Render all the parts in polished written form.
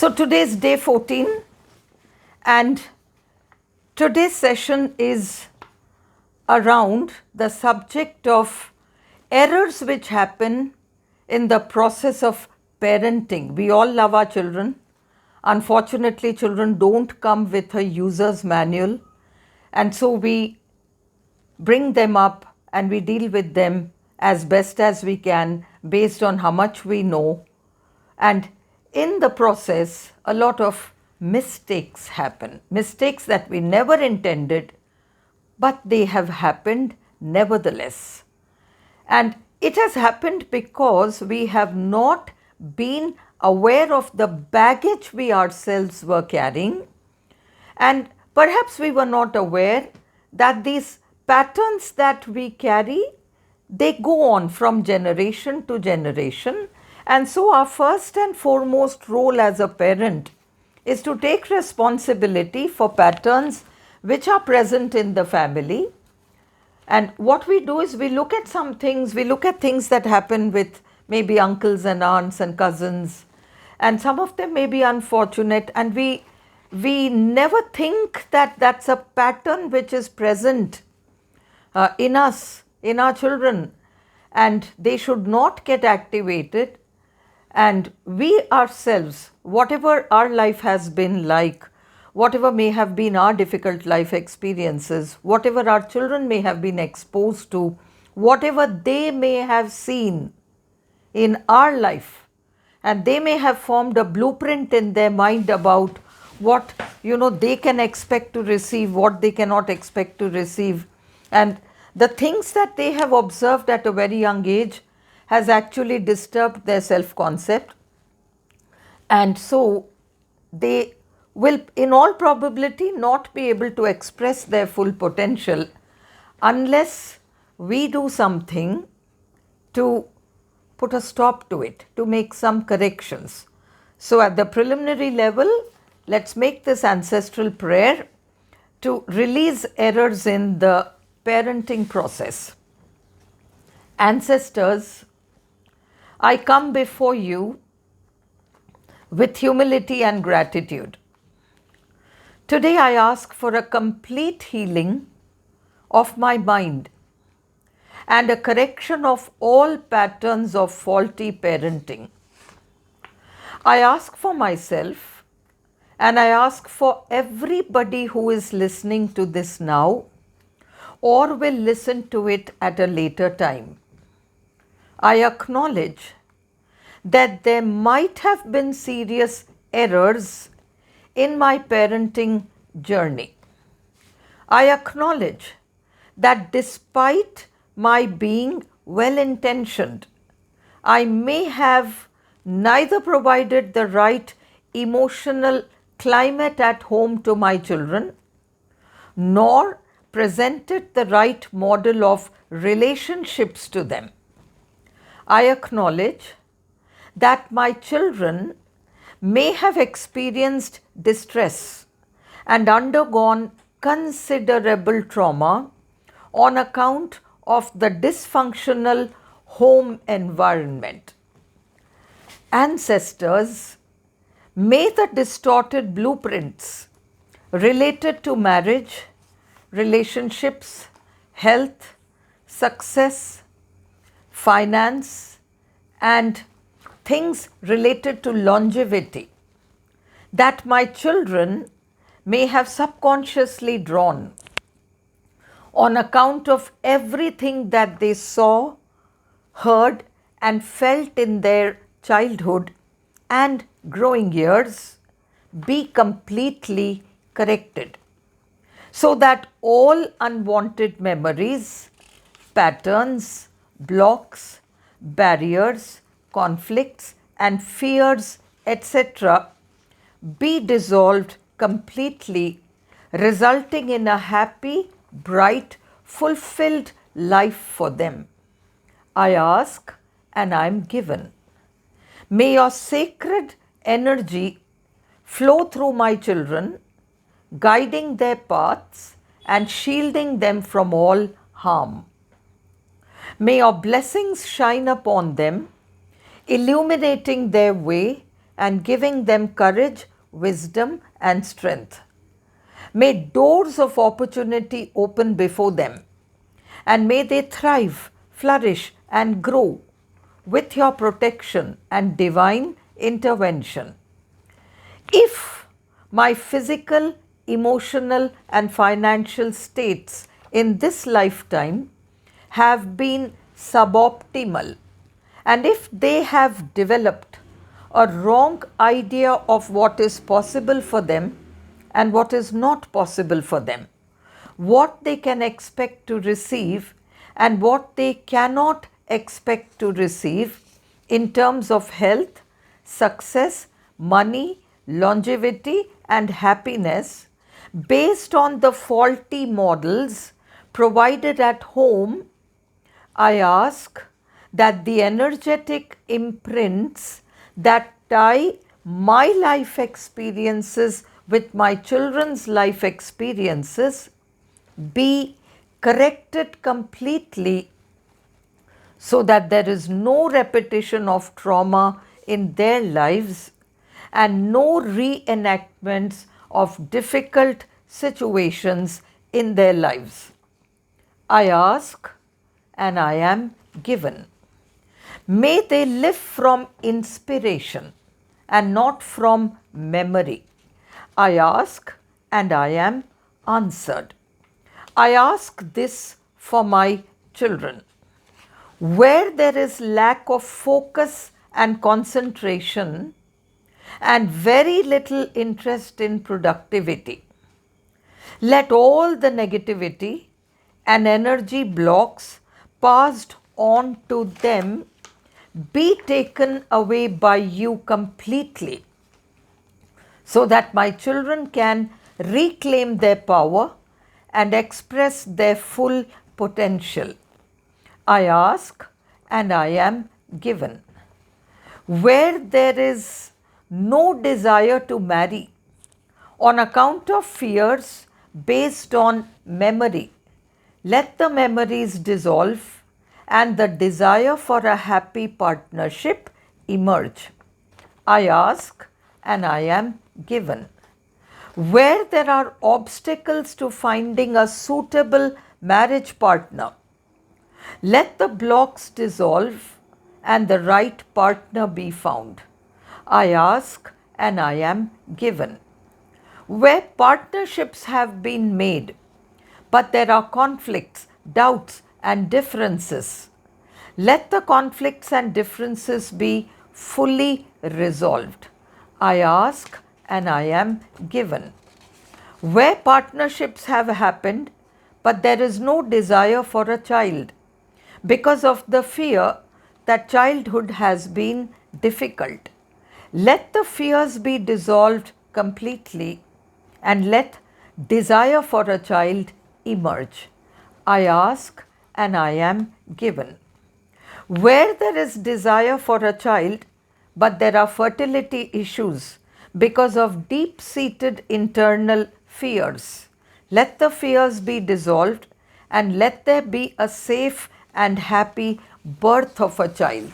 So today's day 14 and today's session is around the subject of errors which happen in the process of parenting. We all love our children. Unfortunately, children don't come with a user's manual, and so we bring them up and we deal with them as best as we can based on how much we know. And in the process, a lot of mistakes happen, mistakes that we never intended, but they have happened nevertheless. And it has happened because we have not been aware of the baggage we ourselves were carrying, and perhaps we were not aware that these patterns that we carry, they go on from generation to generation. And so our first and foremost role as a parent is to take responsibility for patterns which are present in the family. And what we do is we look at some things, we look at things that happen with maybe uncles and aunts and cousins, and some of them may be unfortunate, and we never think that that's a pattern which is present in us, in our children, and they should not get activated. And we ourselves, whatever our life has been like, whatever may have been our difficult life experiences, whatever our children may have been exposed to, whatever they may have seen in our life, and they may have formed a blueprint in their mind about what they can expect to receive, what they cannot expect to receive, and the things that they have observed at a very young age has actually disturbed their self-concept, and so they will in all probability not be able to express their full potential unless we do something to put a stop to it, to make some corrections. So at the preliminary level, let's make this ancestral prayer to release errors in the parenting process. Ancestors, I come before you with humility and gratitude. Today I ask for a complete healing of my mind and a correction of all patterns of faulty parenting. I ask for myself, and I ask for everybody who is listening to this now or will listen to it at a later time. I acknowledge that there might have been serious errors in my parenting journey. I acknowledge that despite my being well-intentioned, I may have neither provided the right emotional climate at home to my children, nor presented the right model of relationships to them. I acknowledge that my children may have experienced distress and undergone considerable trauma on account of the dysfunctional home environment. Ancestors, may the distorted blueprints related to marriage, relationships, health, success, finance, and things related to longevity that my children may have subconsciously drawn on account of everything that they saw, heard, and felt in their childhood and growing years be completely corrected, so that all unwanted memories, patterns, blocks, barriers, conflicts, and fears, etc., be dissolved completely, resulting in a happy, bright, fulfilled life for them. I ask and I am given. May your sacred energy flow through my children, guiding their paths and shielding them from all harm. May your blessings shine upon them, illuminating their way and giving them courage, wisdom, and strength. May doors of opportunity open before them, and may they thrive, flourish, and grow with your protection and divine intervention. If my physical, emotional, and financial states in this lifetime have been suboptimal, and if they have developed a wrong idea of what is possible for them and what is not possible for them, what they can expect to receive and what they cannot expect to receive in terms of health, success, money, longevity, and happiness, based on the faulty models provided at home, I ask that the energetic imprints that tie my life experiences with my children's life experiences be corrected completely, so that there is no repetition of trauma in their lives and no reenactments of difficult situations in their lives. I ask and I am given. May they live from inspiration and not from memory. I ask and I am answered. I ask this for my children. Where there is lack of focus and concentration and very little interest in productivity, let all the negativity and energy blocks passed on to them be taken away by you completely, so that my children can reclaim their power and express their full potential. I ask and I am given. Where there is no desire to marry on account of fears based on memory, let the memories dissolve and the desire for a happy partnership emerge. I ask and I am given. Where there are obstacles to finding a suitable marriage partner, let the blocks dissolve and the right partner be found. I ask and I am given. Where partnerships have been made, but there are conflicts, doubts, and differences, let the conflicts and differences be fully resolved. I ask and I am given. Where partnerships have happened, but there is no desire for a child because of the fear that childhood has been difficult, let the fears be dissolved completely and let desire for a child emerge. I ask and I am given. Where there is desire for a child, but there are fertility issues because of deep-seated internal fears, let the fears be dissolved and let there be a safe and happy birth of a child.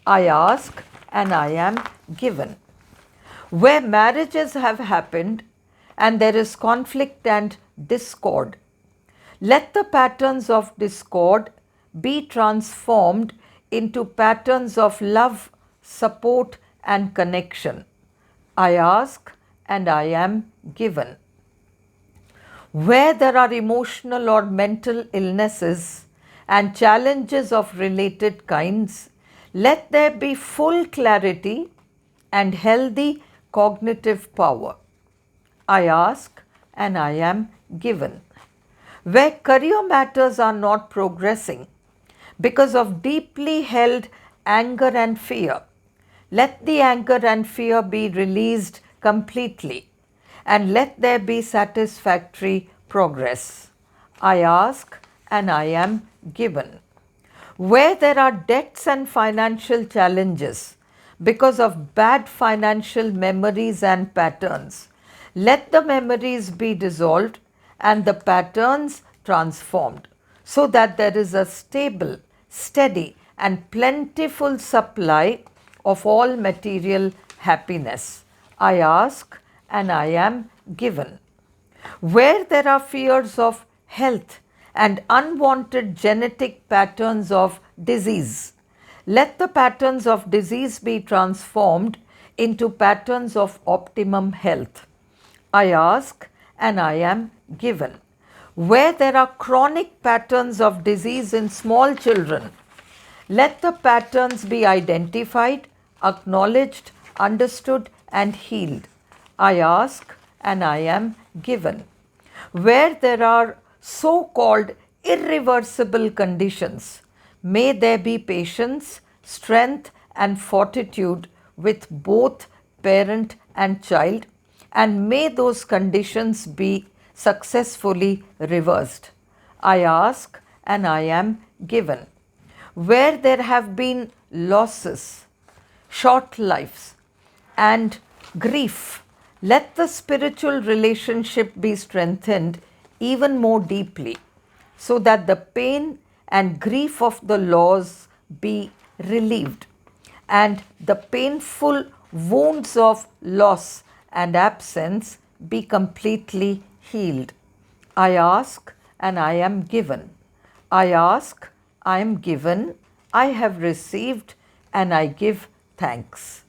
I ask and I am given. Where marriages have happened and there is conflict and discord, let the patterns of discord be transformed into patterns of love, support, and connection. I ask and I am given. Where there are emotional or mental illnesses and challenges of related kinds, let there be full clarity and healthy cognitive power. I ask and I am given. Where career matters are not progressing because of deeply held anger and fear, let the anger and fear be released completely and let there be satisfactory progress. I ask and I am given. Where there are debts and financial challenges because of bad financial memories and patterns, let the memories be dissolved and the patterns transformed, so that there is a stable, steady, and plentiful supply of all material happiness. I ask and I am given. Where there are fears of health and unwanted genetic patterns of disease, let the patterns of disease be transformed into patterns of optimum health. I ask and I am given. Where there are chronic patterns of disease in small children, let the patterns be identified, acknowledged, understood, and healed. I ask and I am given. Where there are so called irreversible conditions, may there be patience, strength, and fortitude with both parent and child, and may those conditions be successfully reversed. I ask and I am given. Where there have been losses, short lives, and grief, let the spiritual relationship be strengthened even more deeply, so that the pain and grief of the loss be relieved, and the painful wounds of loss and absence be completely healed. I ask and I am given. I ask, I am given, I have received, and I give thanks.